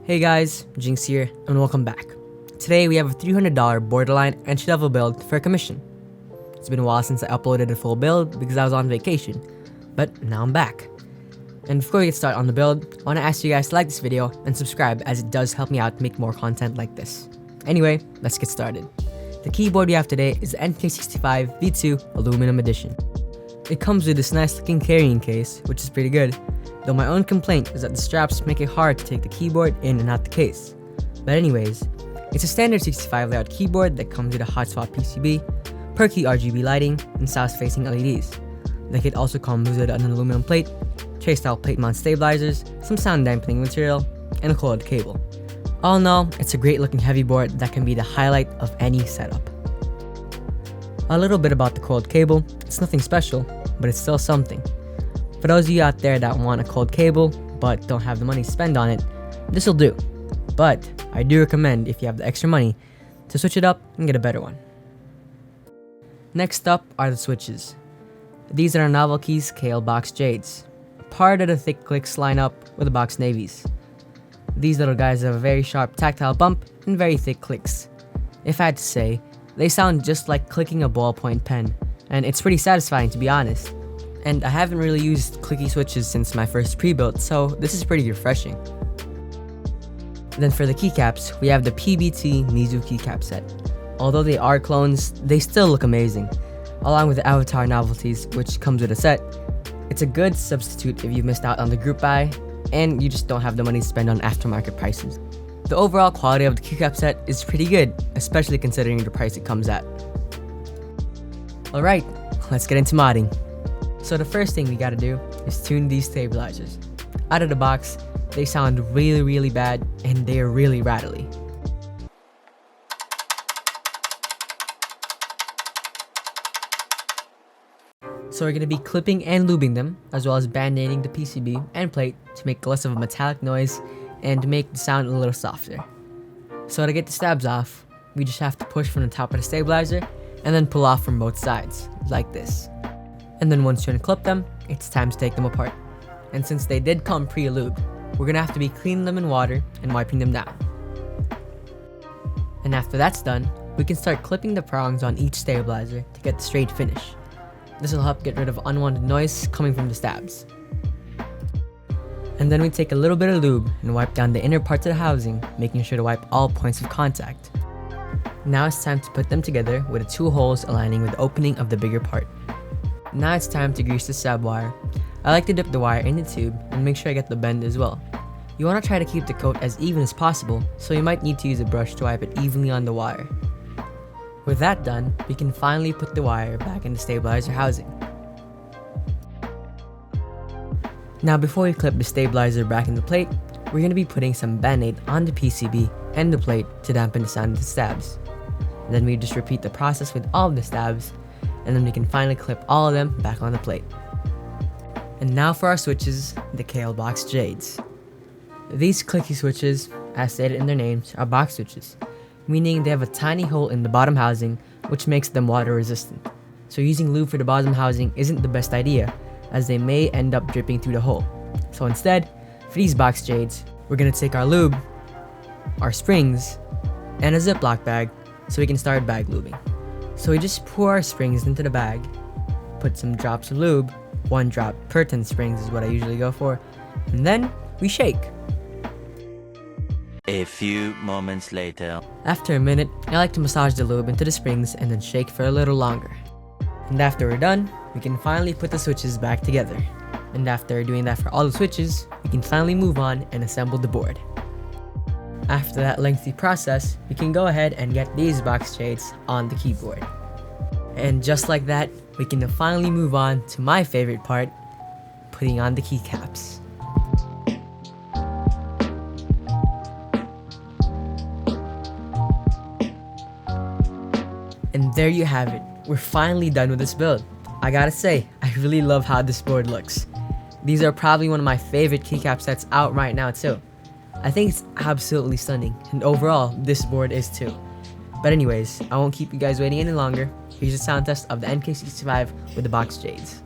Hey guys, Jinx here, and welcome back. Today we have a $300 borderline entry-level build for a commission. It's been a while since I uploaded a full build because I was on vacation, but now I'm back. And before we get started on the build, I want to ask you guys to like this video and subscribe, as it does help me out to make more content like this. Anyway, let's get started. The keyboard we have today is the NK65 V2 Aluminum Edition. It comes with this nice looking carrying case, which is pretty good, though my own complaint is that the straps make it hard to take the keyboard in and out the case. But anyways, it's a standard 65 layout keyboard that comes with a hot swap PCB, perky RGB lighting, and south-facing LEDs. The kit also comes with an aluminum plate, tray-style plate mount stabilizers, some sound dampening material, and a coiled cable. All in all, it's a great looking heavy board that can be the highlight of any setup. A little bit about the coiled cable. It's nothing special, but it's still something. For those of you out there that want a coiled cable but don't have the money to spend on it, this will do. But I do recommend, if you have the extra money, to switch it up and get a better one. Next up are the switches. These are Novelty's KL Box Jades, part of the thick clicks lineup with the Box Navies. These little guys have a very sharp tactile bump and very thick clicks. If I had to say, they sound just like clicking a ballpoint pen, and it's pretty satisfying, to be honest. And I haven't really used clicky switches since my first pre-built, so this is pretty refreshing. Then for the keycaps, we have the PBT Mizu keycap set. Although they are clones, they still look amazing. Along with the Avatar Novelties, which comes with a set, it's a good substitute if you've missed out on the group buy and you just don't have the money to spend on aftermarket prices. The overall quality of the keycap set is pretty good, especially considering the price it comes at. Alright, let's get into modding. So the first thing we gotta do is tune these stabilizers. Out of the box, they sound really bad and they're really rattly. So we're going to be clipping and lubing them, as well as band-aiding the PCB and plate to make less of a metallic noise and to make the sound a little softer. So to get the stabs off, we just have to push from the top of the stabilizer and then pull off from both sides, like this. And then once you unclip them, it's time to take them apart. And since they did come pre-lubed, we're going to have to be cleaning them in water and wiping them down. And after that's done, we can start clipping the prongs on each stabilizer to get the straight finish. This will help get rid of unwanted noise coming from the stabs. And then we take a little bit of lube and wipe down the inner parts of the housing, making sure to wipe all points of contact. Now it's time to put them together with the two holes aligning with the opening of the bigger part. Now it's time to grease the stab wire. I like to dip the wire in the tube and make sure I get the bend as well. You want to try to keep the coat as even as possible, so you might need to use a brush to wipe it evenly on the wire. With that done, we can finally put the wire back in the stabilizer housing. Now before we clip the stabilizer back in the plate, we're going to be putting some band-aid on the PCB and the plate to dampen the sound of the stabs. Then we just repeat the process with all of the stabs, and then we can finally clip all of them back on the plate. And now for our switches, the KL Box Jades. These clicky switches, as stated in their names, are box switches, meaning they have a tiny hole in the bottom housing, which makes them water resistant. So using lube for the bottom housing isn't the best idea, as they may end up dripping through the hole. So instead, for these box jades, we're going to take our lube, our springs, and a Ziploc bag so we can start bag lubing. So we just pour our springs into the bag, put some drops of lube, 1 drop per 10 springs is what I usually go for, and then we shake. A few moments later. After a minute, I like to massage the lube into the springs and then shake for a little longer. And after we're done, we can finally put the switches back together. And after doing that for all the switches, we can finally move on and assemble the board. After that lengthy process, we can go ahead and get these box jades on the keyboard. And just like that, we can finally move on to my favorite part, putting on the keycaps. And there you have it, we're finally done with this build. I gotta say, I really love how this board looks. These are probably one of my favorite keycap sets out right now too. I think it's absolutely stunning, and overall, this board is too. But anyways, I won't keep you guys waiting any longer. Here's a sound test of the NK65 with the box jades.